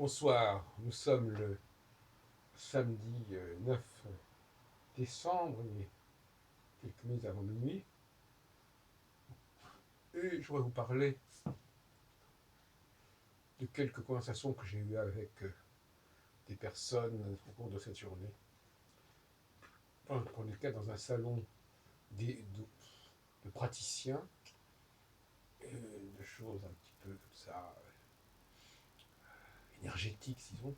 Bonsoir, nous sommes le samedi 9 décembre, il est quelques minutes avant minuit, et je voudrais vous parler de quelques conversations que j'ai eues avec des personnes au cours de cette journée. Pour le cas, dans un salon de praticiens, de choses un petit peu comme ça, énergétiques, disons,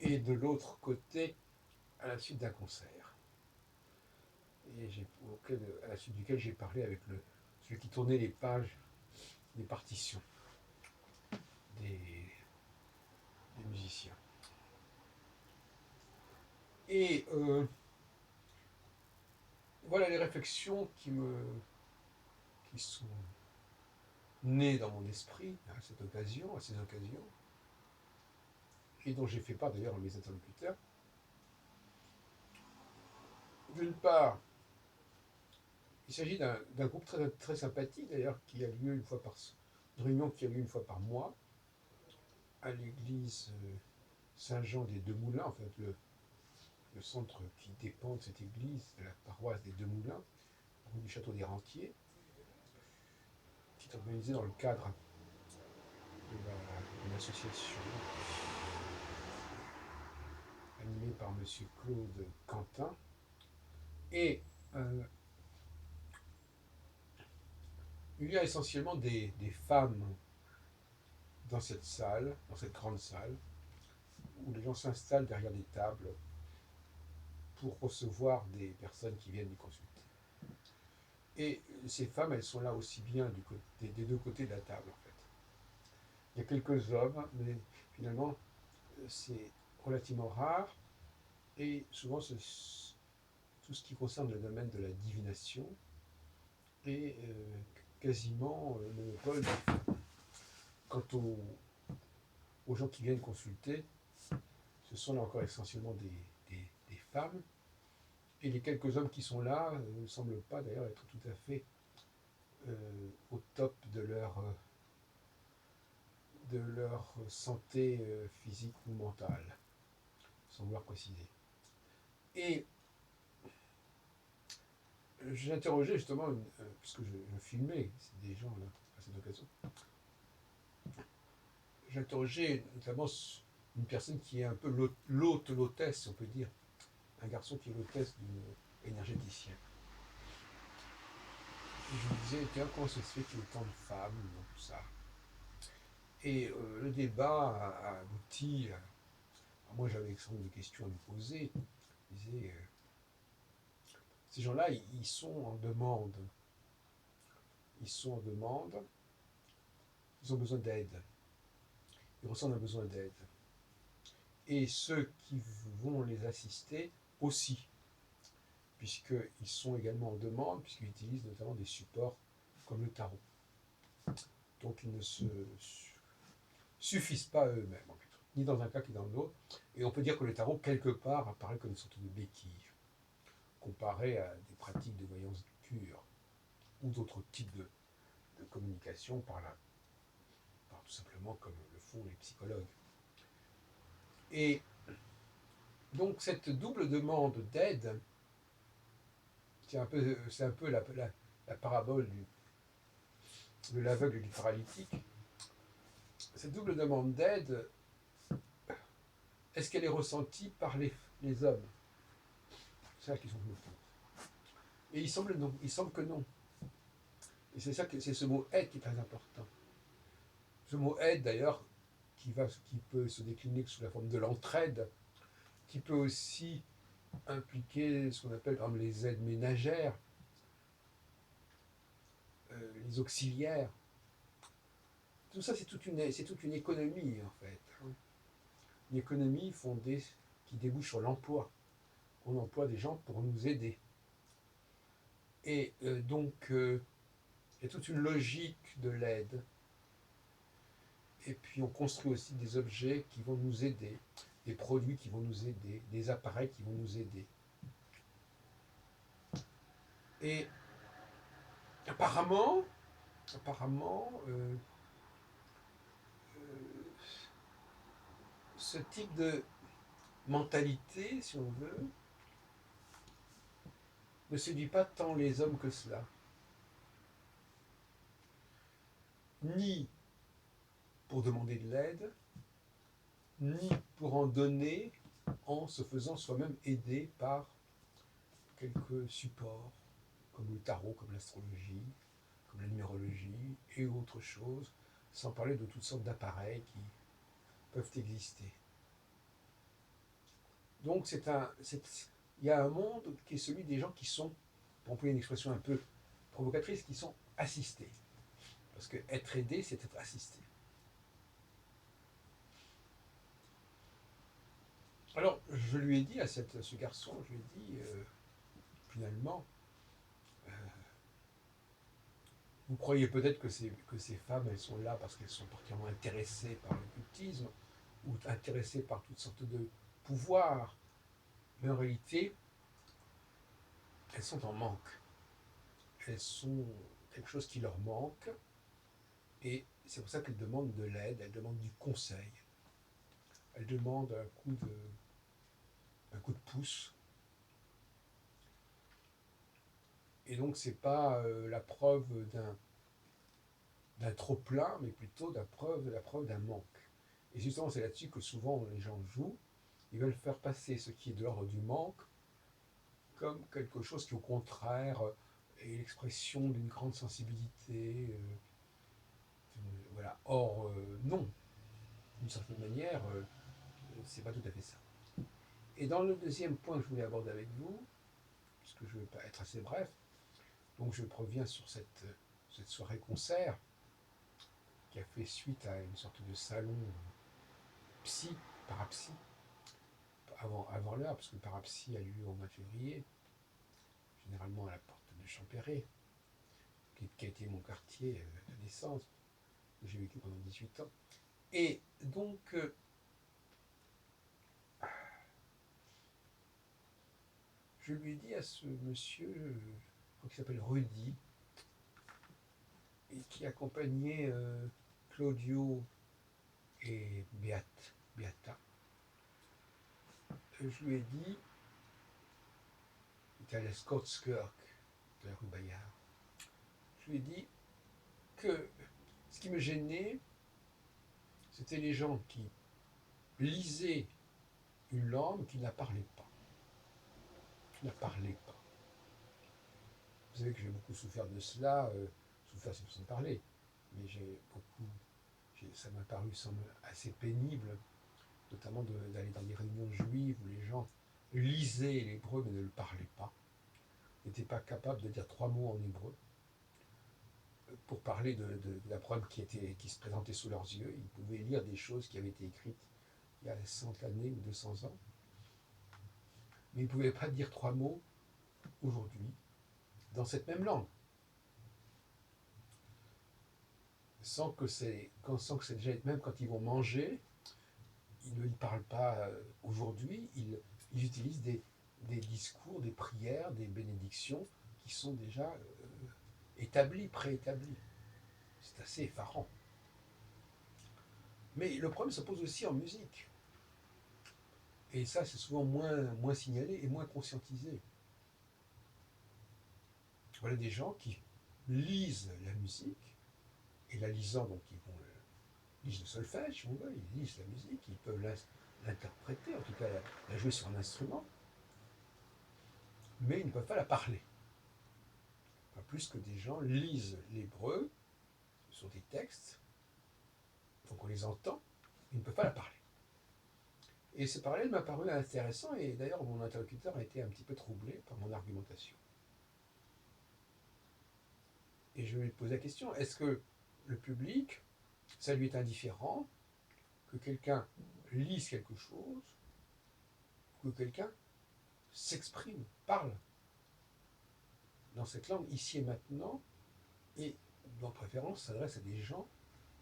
et de l'autre côté, à la suite d'un concert. Et à la suite duquel j'ai parlé avec celui qui tournait les pages des partitions des, des musiciens. Et voilà les réflexions qui sont nées dans mon esprit à ces occasions, et dont j'ai fait part d'ailleurs à mes interlocuteurs. D'une part, il s'agit d'un groupe très, très sympathique d'ailleurs, qui a lieu une réunion qui a lieu une fois par mois, à l'église Saint-Jean des Deux-Moulins, en fait le centre qui dépend de cette église, de la paroisse des Deux-Moulins, rue du Château des Rentiers, qui est organisé dans le cadre d'une association animée par M. Claude Quentin. Et il y a essentiellement des femmes dans cette salle, dans cette grande salle, où les gens s'installent derrière des tables pour recevoir des personnes qui viennent les consulter. Et ces femmes, elles sont là aussi bien des deux côtés de la table, en fait. Il y a quelques hommes, mais finalement, c'est relativement rare. Et souvent, c'est tout ce qui concerne le domaine de la divination et quasiment monopole. Quant aux gens qui viennent consulter, ce sont là encore essentiellement des femmes. Et les quelques hommes qui sont là ne semblent pas d'ailleurs être tout à fait au top de leur santé physique ou mentale, sans vouloir préciser. Et j'ai interrogé justement, puisque je filmais des gens là, à cette occasion, j'ai interrogé notamment une personne qui est un peu l'hôtesse, on peut dire, un garçon qui est l'hôtesse d'une énergéticienne. Et je me disais, tiens, comment ça se fait qu'il y ait autant de femmes dans tout ça? Et le débat a abouti. Moi, j'avais extrêmement de questions à me poser. Je disais, ces gens-là, ils sont en demande. Ils sont en demande. Ils ont besoin d'aide. Ils ressentent un besoin d'aide. Et ceux qui vont les assister aussi, puisqu'ils sont également en demande, puisqu'ils utilisent notamment des supports comme le tarot. Donc ils ne se suffisent pas eux-mêmes, ni dans un cas ni dans l'autre. Et on peut dire que le tarot, quelque part, apparaît comme une sorte de béquille, comparé à des pratiques de voyance pure, ou d'autres types de communication par tout simplement comme le font les psychologues. Et donc cette double demande d'aide, c'est un peu la parabole de l'aveugle et du paralytique. Cette double demande d'aide, est-ce qu'elle est ressentie par les hommes? C'est ça qui sont me pose. Et il semble que non. Et c'est ce mot aide qui est très important. Ce mot aide d'ailleurs, qui peut se décliner sous la forme de l'entraide, qui peut aussi impliquer ce qu'on appelle comme les aides ménagères, les auxiliaires. Tout ça, c'est toute une économie, en fait. Une économie qui débouche sur l'emploi. On emploie des gens pour nous aider. Et donc, il y a toute une logique de l'aide. Et puis, on construit aussi des objets qui vont nous aider, des produits qui vont nous aider, des appareils qui vont nous aider. Et apparemment, ce type de mentalité, si on veut, ne séduit pas tant les hommes que cela. Ni pour demander de l'aide, ni pour en donner en se faisant soi-même aider par quelques supports, comme le tarot, comme l'astrologie, comme la numérologie et autres choses, sans parler de toutes sortes d'appareils qui peuvent exister. Donc il y a un monde qui est celui des gens qui sont, pour employer une expression un peu provocatrice, qui sont assistés. Parce que être aidé, c'est être assisté. Alors, je lui ai dit à ce garçon, je lui ai dit, finalement, vous croyez peut-être que ces femmes, elles sont là parce qu'elles sont particulièrement intéressées par l'occultisme, ou intéressées par toutes sortes de pouvoirs, mais en réalité, elles sont en manque. Elles sont quelque chose qui leur manque, et c'est pour ça qu'elles demandent de l'aide, elles demandent du conseil, elles demandent un coup de pouce. Et donc, c'est pas la preuve d'un trop-plein, mais plutôt la preuve d'un manque. Et justement, c'est là-dessus que souvent les gens jouent. Ils veulent faire passer ce qui est de l'ordre du manque comme quelque chose qui, au contraire, est l'expression d'une grande sensibilité. Voilà. Or, non. D'une certaine manière, c'est pas tout à fait ça. Et dans le deuxième point que je voulais aborder avec vous, puisque je vais pas être assez bref, donc je reviens sur cette soirée-concert qui a fait suite à une sorte de salon psy, parapsy, avant l'heure, parce que le parapsy a lieu au mois de février, généralement à la porte de Champéret, qui a été mon quartier de naissance, où j'ai vécu pendant 18 ans. Et donc, je lui ai dit à ce monsieur, je crois qu'il s'appelle Rudy, et qui accompagnait Claudio et Beata. Je lui ai dit, il était à la Scottskirk de la rue Bayard, je lui ai dit que ce qui me gênait, c'était les gens qui lisaient une langue qui ne la parlait pas. Qui ne la parlait pas. Vous savez que j'ai beaucoup souffert de cela, souffert c'est façon de parler, mais ça m'a paru assez pénible, notamment d'aller dans des réunions juives où les gens lisaient l'hébreu mais ne le parlaient pas, n'étaient pas capables de dire 3 mots en hébreu pour parler de la preuve qui se présentait sous leurs yeux. Ils pouvaient lire des choses qui avaient été écrites il y a 100 années ou 200 ans, mais ils ne pouvaient pas dire 3 mots aujourd'hui dans cette même langue. Sans que c'est déjà, même quand ils vont manger, ils ne parlent pas aujourd'hui, ils utilisent des discours, des prières, des bénédictions qui sont déjà établis, préétablis. C'est assez effarant. Mais le problème se pose aussi en musique. Et ça, c'est souvent moins signalé et moins conscientisé. Voilà des gens qui lisent la musique, et la lisant, donc ils lisent le solfège, si on veut, ils lisent la musique, ils peuvent l'interpréter, en tout cas la jouer sur un instrument, mais ils ne peuvent pas la parler. Pas plus que des gens lisent l'hébreu sur des textes, donc on les entend, mais ils ne peuvent pas la parler. Et ce parallèle m'a paru intéressant, et d'ailleurs mon interlocuteur a été un petit peu troublé par mon argumentation. Et je lui ai posé la question, est-ce que le public, ça lui est indifférent que quelqu'un lise quelque chose, que quelqu'un s'exprime, parle dans cette langue ici et maintenant, et en préférence s'adresse à des gens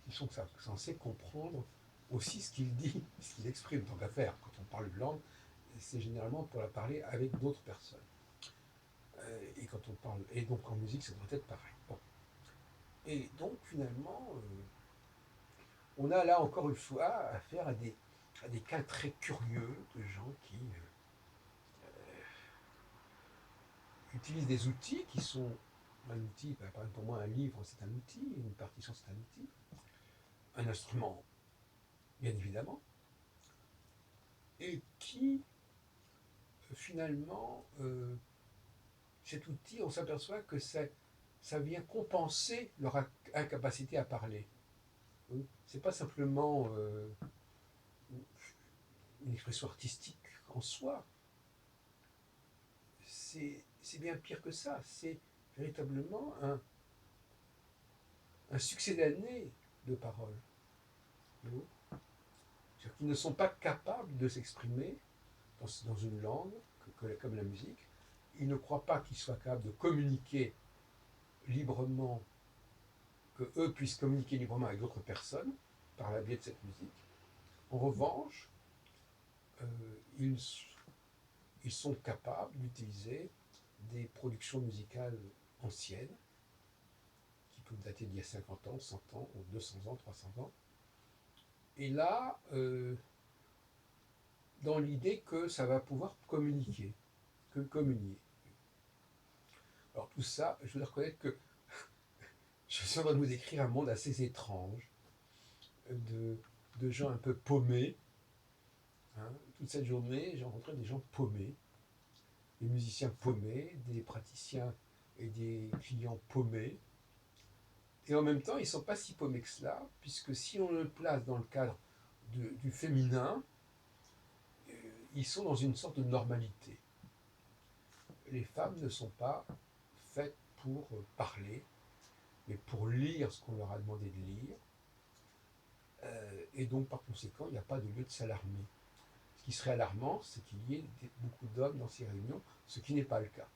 qui sont censés comprendre aussi ce qu'il dit, ce qu'il exprime. Tant qu'à faire, quand on parle une langue, c'est généralement pour la parler avec d'autres personnes. Et quand on parle, et donc en musique, ça doit être pareil. Bon. Et donc finalement, on a là encore une fois affaire à à des cas très curieux de gens qui utilisent des outils qui sont un outil, par exemple pour moi un livre c'est un outil, une partition c'est un outil, un instrument bien évidemment, et qui finalement, cet outil, on s'aperçoit que ça vient compenser leur incapacité à parler. C'est pas simplement une expression artistique en soi, c'est bien pire que ça, c'est véritablement un succès d'année de paroles. C'est-à-dire qu'ils ne sont pas capables de s'exprimer dans une langue comme la musique. Ils ne croient pas qu'ils soient capables de communiquer librement, que eux puissent communiquer librement avec d'autres personnes par la biais de cette musique. En revanche, euh, ils, ils sont capables d'utiliser des productions musicales anciennes, qui peuvent dater d'il y a 50 ans, 100 ans, ou 200 ans, 300 ans. Et là, dans l'idée que ça va pouvoir communiquer, que communier. Alors tout ça, je dois reconnaître que je suis en train de vous écrire un monde assez étrange, de, de gens un peu paumés. Hein. Toute cette journée, j'ai rencontré des gens paumés, des musiciens paumés, des praticiens et des clients paumés. Et en même temps, ils ne sont pas si paumés que cela, puisque si on le place dans le cadre du féminin, ils sont dans une sorte de normalité. Les femmes ne sont pas faites pour parler, mais pour lire ce qu'on leur a demandé de lire. Et donc, par conséquent, il n'y a pas de lieu de s'alarmer. Ce qui serait alarmant, c'est qu'il y ait beaucoup d'hommes dans ces réunions, ce qui n'est pas le cas.